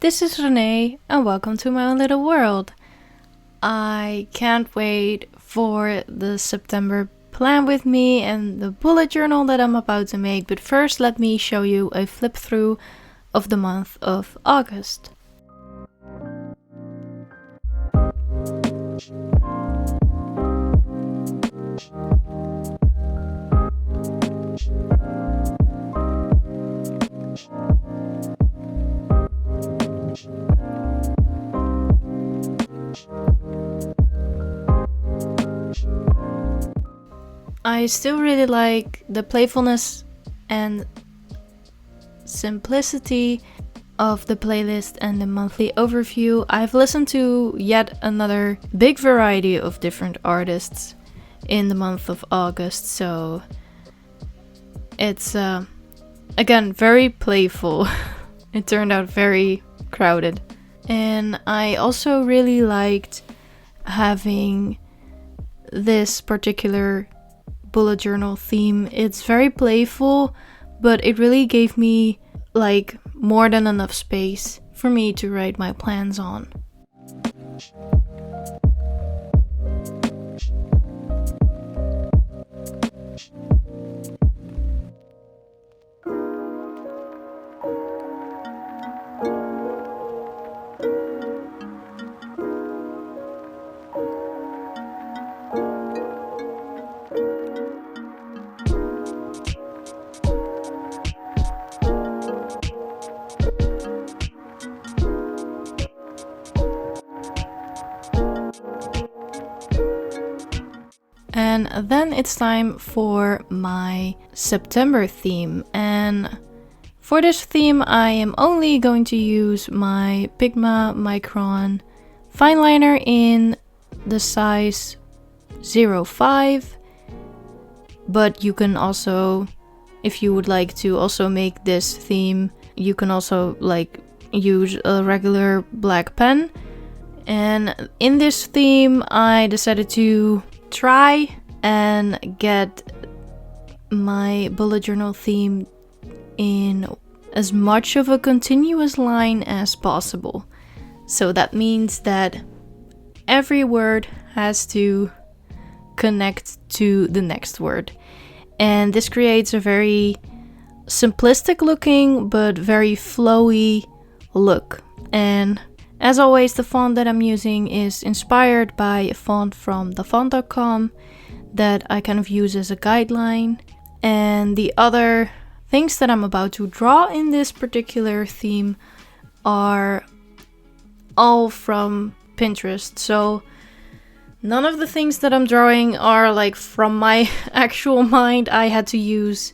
This is Renee and welcome to my own little world. I can't wait for the September plan with me and the bullet journal that I'm about to make, but first let me show you a flip through of the month of August. I still really like the playfulness and simplicity of the playlist and the monthly overview. I've listened to yet another big variety of different artists in the month of August, so it's again very playful. It turned out very crowded, and I also really liked having this particular bullet journal theme. It's very playful, but it really gave me like more than enough space for me to write my plans on. And then it's time for my September theme, and for this theme I am only going to use my Pigma Micron fineliner in the size 05, but you can also, if you would like to also make this theme, you can also like use a regular black pen. And in this theme I decided to try and get my bullet journal theme in as much of a continuous line as possible. So that means that every word has to connect to the next word. And this creates a very simplistic looking but very flowy look. And as always, the font that I'm using is inspired by a font from thefont.com that I kind of use as a guideline. And the other things that I'm about to draw in this particular theme are all from Pinterest. So none of the things that I'm drawing are like from my actual mind. I had to use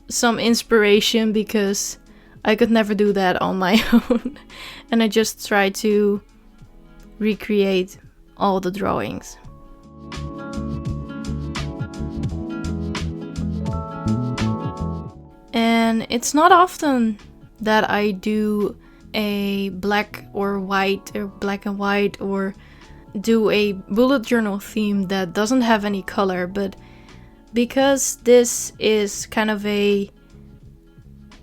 some inspiration because I could never do that on my own. And I just tried to recreate all the drawings. And it's not often that I do a black or white or black and white or do a bullet journal theme that doesn't have any color, but because this is kind of a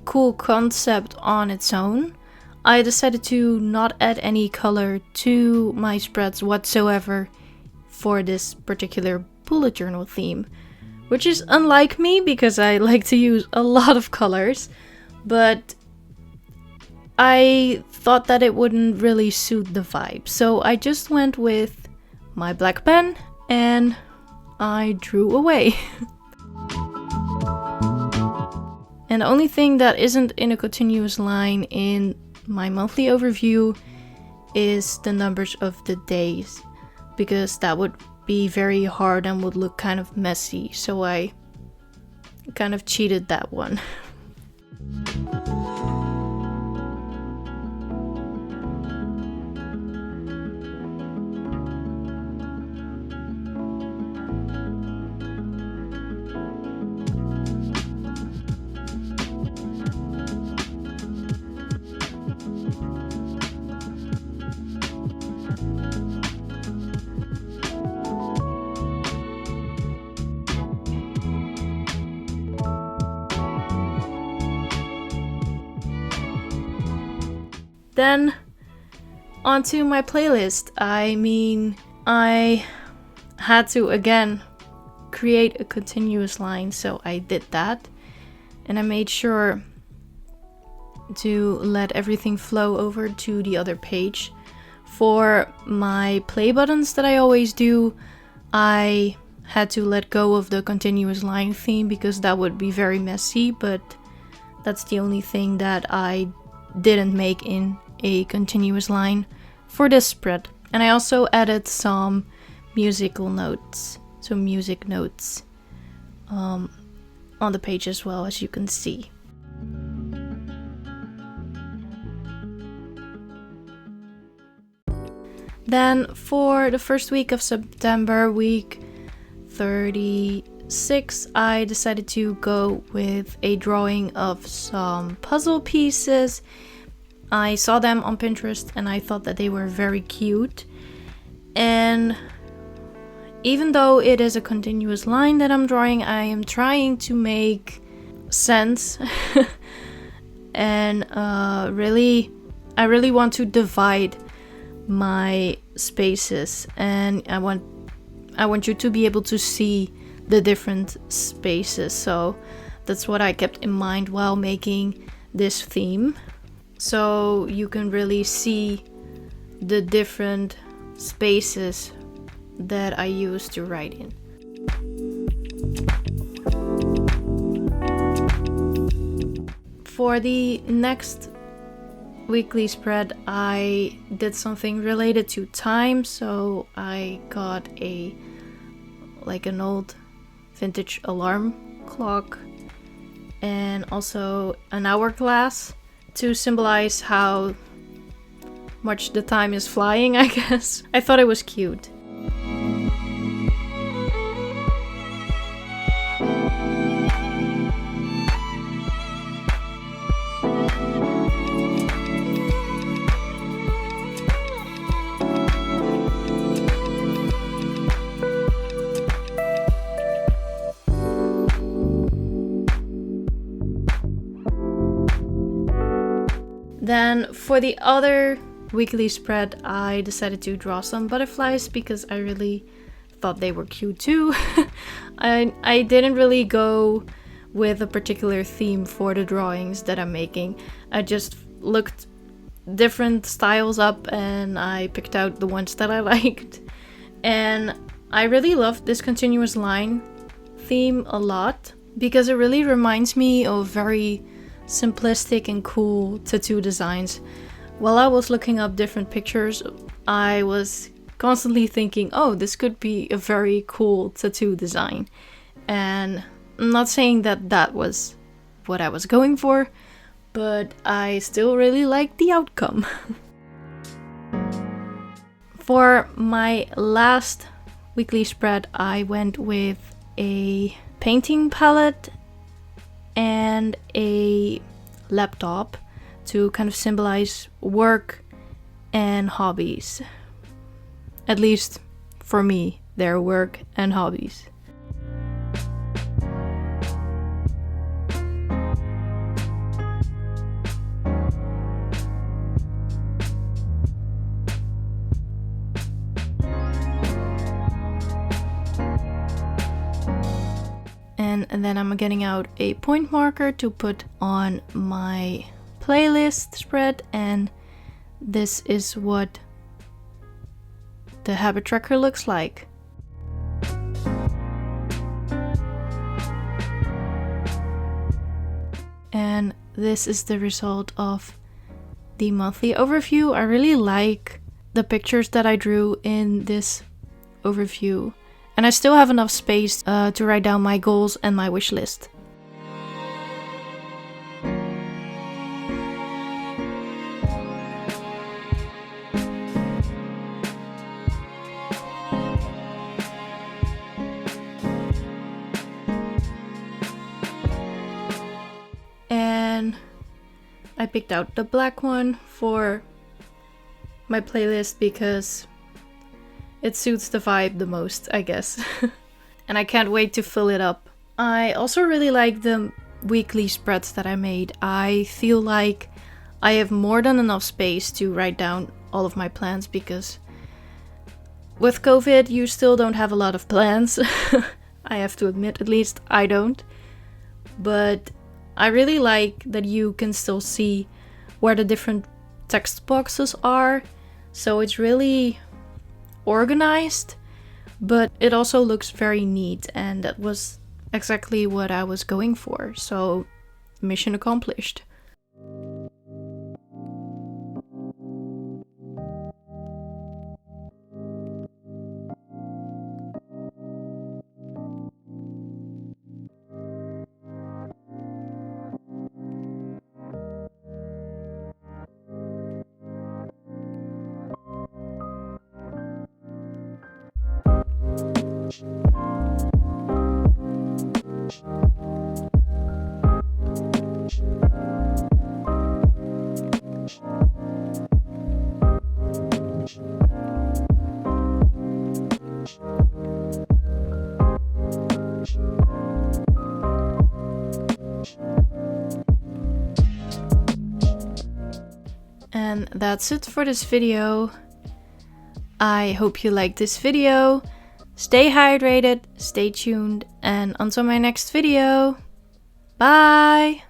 cool concept on its own, I decided to not add any color to my spreads whatsoever for this particular bullet journal theme, which is unlike me because I like to use a lot of colors, but I thought that it wouldn't really suit the vibe. So I just went with my black pen and I drew away. And the only thing that isn't in a continuous line in my monthly overview is the numbers of the days, because that would be very hard and would look kind of messy. So I kind of cheated that one. Then onto my playlist. I mean, I had to again create a continuous line, so I did that. And I made sure to let everything flow over to the other page. For my play buttons that I always do, I had to let go of the continuous line theme because that would be very messy, but that's the only thing that I didn't make in a continuous line for this spread. And I also added some musical notes, so music notes on the page as well, as you can see. Then for the first week of September, week 36, I decided to go with a drawing of some puzzle pieces. I saw them on Pinterest and I thought that they were very cute. And even though it is a continuous line that I'm drawing, I am trying to make sense and I really want to divide my spaces, and I want you to be able to see the different spaces. So that's what I kept in mind while making this theme, so you can really see the different spaces that I use to write in. For the next weekly spread, I did something related to time, so I got an old vintage alarm clock and also an hourglass to symbolize how much the time is flying, I guess. I thought it was cute. Then for the other weekly spread, I decided to draw some butterflies because I really thought they were cute too. I didn't really go with a particular theme for the drawings that I'm making. I just looked different styles up and I picked out the ones that I liked. And I really loved this continuous line theme a lot because it really reminds me of very simplistic and cool tattoo designs. While I was looking up different pictures, I was constantly thinking, oh, this could be a very cool tattoo design. And I'm not saying that that was what I was going for, but I still really liked the outcome. For my last weekly spread, I went with a painting palette and a laptop to kind of symbolize work and hobbies. At least for me, they're work and hobbies. And then I'm getting out a point marker to put on my playlist spread, and this is what the habit tracker looks like. And this is the result of the monthly overview. I really like the pictures that I drew in this overview. And I still have enough space to write down my goals and my wish list. And I picked out the black one for my playlist because it suits the vibe the most, I guess. And I can't wait to fill it up. I also really like the weekly spreads that I made. I feel like I have more than enough space to write down all of my plans, because with COVID you still don't have a lot of plans. I have to admit, at least I don't. But I really like that you can still see where the different text boxes are. So it's really organized, but it also looks very neat, and that was exactly what I was going for. So mission accomplished. And that's it for this video. I hope you liked this video. Stay hydrated, stay tuned, and until my next video. Bye!